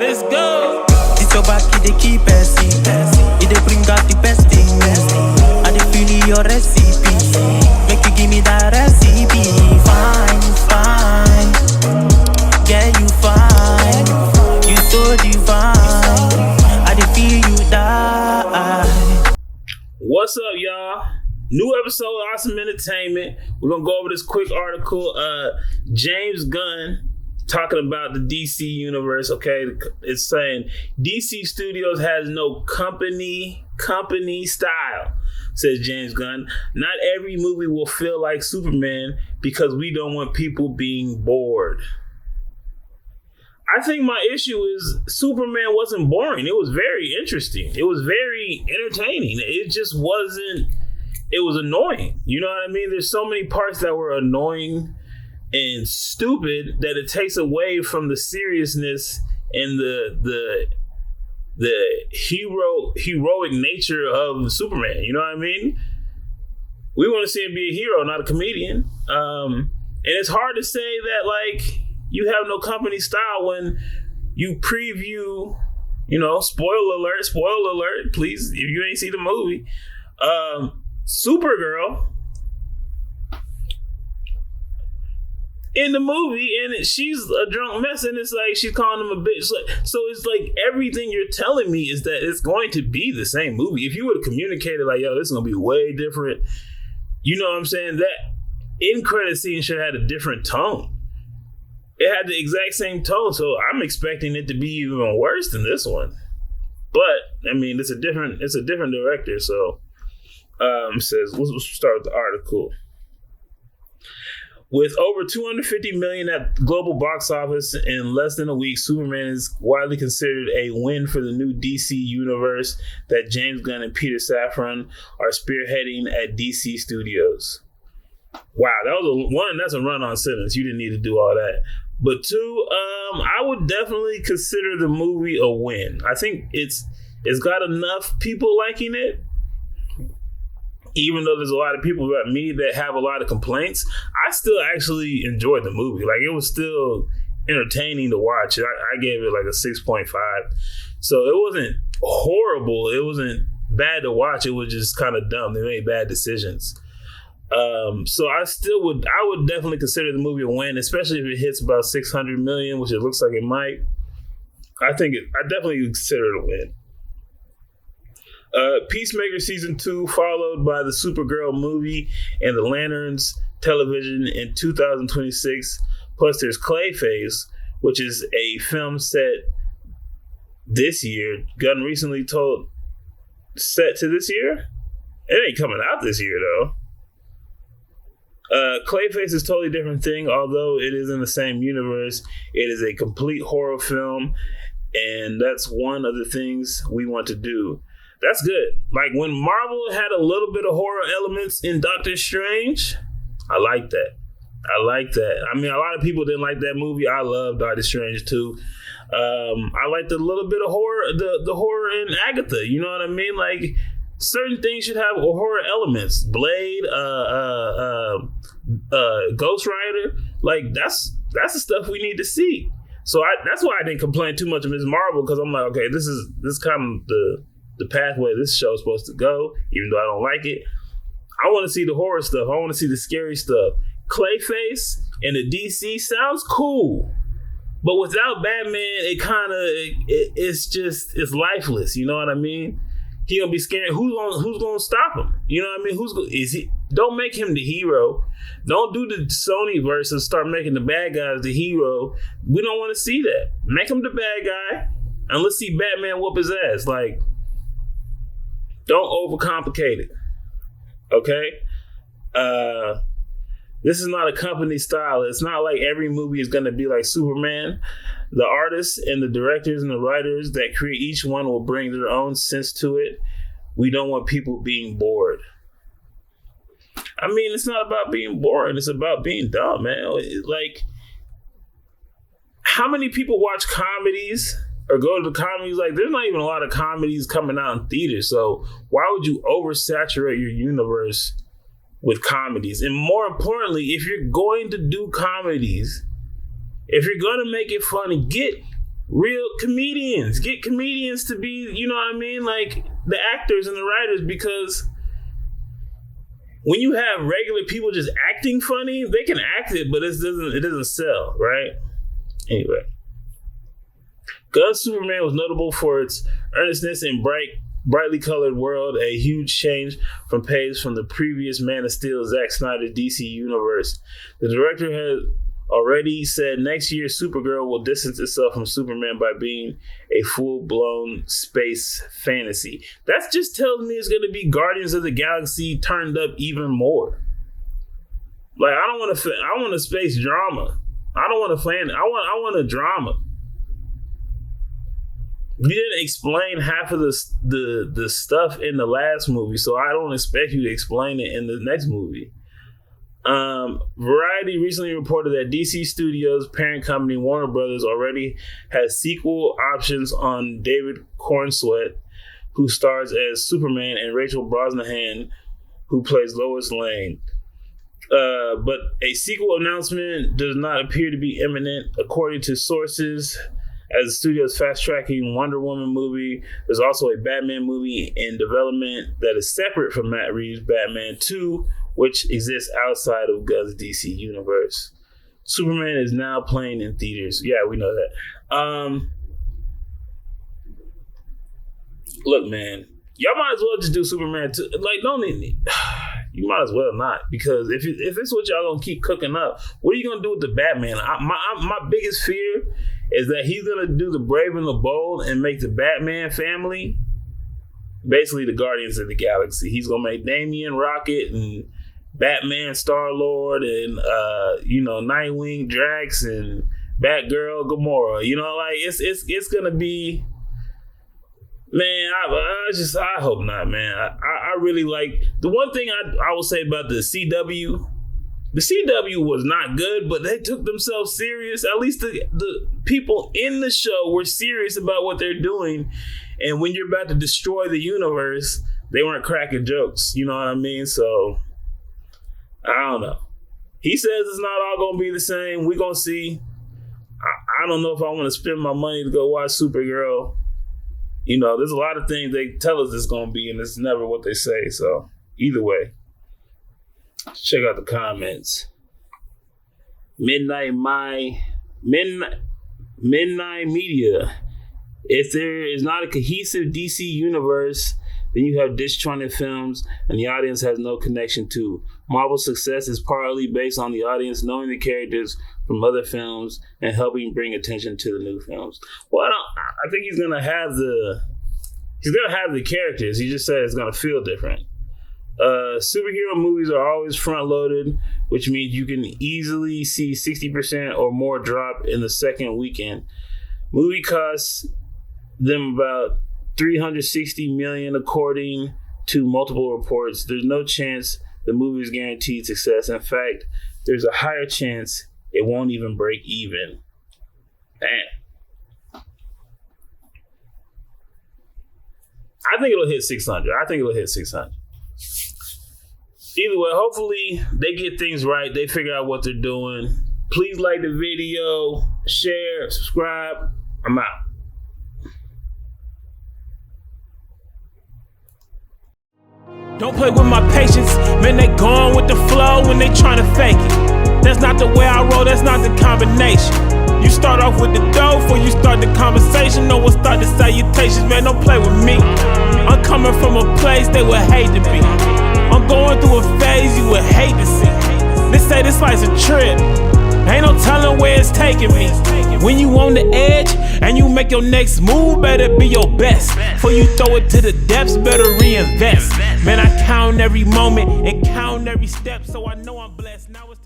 Let's go. This your back, it dey keep passing. It dey bring out the best in me. I dey feel your recipe. Make you give me that recipe. Fine, fine. Yeah, you fine. You so divine. I dey feel you die. What's up, y'all? New episode of Awesome Entertainment. We're gonna go over this quick article. James Gunn talking about the DC universe. Okay, it's saying DC Studios has no company style, says James Gunn. Not every movie will feel like Superman because we don't want people being bored. I think my issue is Superman wasn't boring. It was very interesting. It was very entertaining. It just wasn't. It was annoying. You know what I mean? There's so many parts that were annoying and stupid that it takes away from the seriousness and the heroic nature of Superman. You know what I mean? We want to see him be a hero, not a comedian. And it's hard to say that like you have no company style when you preview. You know, spoiler alert. Please, if you ain't seen the movie, Supergirl in the movie, and she's a drunk mess, and it's like she's calling him a bitch. So it's like everything you're telling me is that it's going to be the same movie. If you would have communicated like, yo, this is gonna be way different, you know what I'm saying? That end credit scene should have had a different tone. It had the exact same tone, so I'm expecting it to be even worse than this one. But I mean, it's a different director, so. Says, let's start with the article. With over $250 million at global box office in less than a week, Superman is widely considered a win for the new DC universe that James Gunn and Peter Safran are spearheading at DC Studios. Wow, that's a run-on sentence. You didn't need to do all that. But two, I would definitely consider the movie a win. I think it's got enough people liking it. Even though there's a lot of people like me that have a lot of complaints, I still actually enjoyed the movie. Like, it was still entertaining to watch. I gave it like a 6.5. So it wasn't horrible. It wasn't bad to watch. It was just kind of dumb. They made bad decisions. So I would definitely consider the movie a win, especially if it hits about 600 million, which it looks like it might. I definitely consider it a win. Peacemaker Season 2, followed by the Supergirl movie and the Lanterns television in 2026. Plus, there's Clayface, which is a film set this year. Gunn recently told set to this year? It ain't coming out this year, though. Clayface is a totally different thing, although it is in the same universe. It is a complete horror film, and that's one of the things we want to do. That's good. Like when Marvel had a little bit of horror elements in Doctor Strange, I like that. I mean, a lot of people didn't like that movie. I love Doctor Strange too. I liked a little bit of horror, the horror in Agatha. You know what I mean? Like certain things should have horror elements. Blade, Ghost Rider. Like that's the stuff we need to see. So that's why I didn't complain too much of Ms. Marvel, because I'm like, okay, this is kind of the pathway this show is supposed to go, even though I don't like it. I want to see the horror stuff. I want to see the scary stuff. Clayface and the DC sounds cool, but without Batman, it's lifeless. You know what I mean? He gonna be scared. Who's gonna stop him? You know what I mean? Don't make him the hero. Don't do the Sony verse and start making the bad guys the hero. We don't want to see that. Make him the bad guy, and let's see Batman whoop his ass. Like, don't overcomplicate it. Okay? This is not a company style. It's not like every movie is going to be like Superman. The artists and the directors and the writers that create each one will bring their own sense to it. We don't want people being bored. I mean, it's not about being boring. It's about being dumb, man. Like, how many people watch comedies or go to the comedies? Like, there's not even a lot of comedies coming out in theaters. So why would you oversaturate your universe with comedies? And more importantly, if you're going to do comedies, if you're going to make it funny, get real comedians. Get comedians to be, you know what I mean? Like the actors and the writers, because when you have regular people just acting funny, they can act it, but it doesn't sell, right? Anyway. Gunn's Superman was notable for its earnestness and brightly colored world, a huge change from pages from the previous Man of Steel, Zack Snyder DC universe. The director has already said next year Supergirl will distance itself from Superman by being a full-blown space fantasy. That just tells me it's going to be Guardians of the Galaxy turned up even more. Like, I want a space drama. I don't want a fan. I want a drama. You didn't explain half of the stuff in the last movie, so I don't expect you to explain it in the next movie. Variety recently reported that DC Studios' parent company Warner Brothers already has sequel options on David Cornsweet, who stars as Superman, and Rachel Brosnahan, who plays Lois Lane. But a sequel announcement does not appear to be imminent, according to sources. As the studio's fast-tracking Wonder Woman movie, there's also a Batman movie in development that is separate from Matt Reeves' Batman 2, which exists outside of Gunn's DC universe. Superman is now playing in theaters. Yeah, we know that. Look, man, y'all might as well just do Superman 2. Like, don't need you might as well not, because if it's what y'all gonna keep cooking up, what are you gonna do with the Batman? My biggest fear is that he's gonna do the Brave and the Bold and make the Batman family basically the Guardians of the Galaxy. He's gonna make Damian Rocket and Batman Star-Lord and Nightwing Drax and Batgirl Gamora. You know, like it's gonna be. Man, I hope not, man. I really like, the one thing I will say about the CW was not good, but they took themselves serious. At least the people in the show were serious about what they're doing. And when you're about to destroy the universe, they weren't cracking jokes. You know what I mean? So, I don't know. He says it's not all going to be the same. We're going to see. I don't know if I want to spend my money to go watch Supergirl. You know, there's a lot of things they tell us it's going to be, and it's never what they say. So, either way, check out the comments. Midnight Media. If there is not a cohesive DC universe, then you have disjointed films, and the audience has no connection to. Marvel's success is partly based on the audience knowing the characters from other films and helping bring attention to the new films. Well, I think he's gonna have the characters. He just said it's gonna feel different. Superhero movies are always front loaded, which means you can easily see 60% or more drop in the second weekend. Movie costs them about $360 million according to multiple reports. There's no chance the movie is guaranteed success. In fact, there's a higher chance it won't even break even. Damn. I think it'll hit 600. Either way, hopefully they get things right. They figure out what they're doing. Please like the video, share, subscribe. I'm out. Don't play with my patience, man, they gone with the flow when they tryna fake it. That's not the way I roll, that's not the combination. You start off with the dough before you start the conversation. No one start the salutations, man, don't play with me. I'm coming from a place they would hate to be. I'm going through a phase you would hate to see. They say this life's a trip, ain't no telling where it's taking me. When you on the edge and you make your next move, better be your best. Before you throw it to the depths, better reinvest. Man, I count every moment and count every step, so I know I'm blessed. Now it's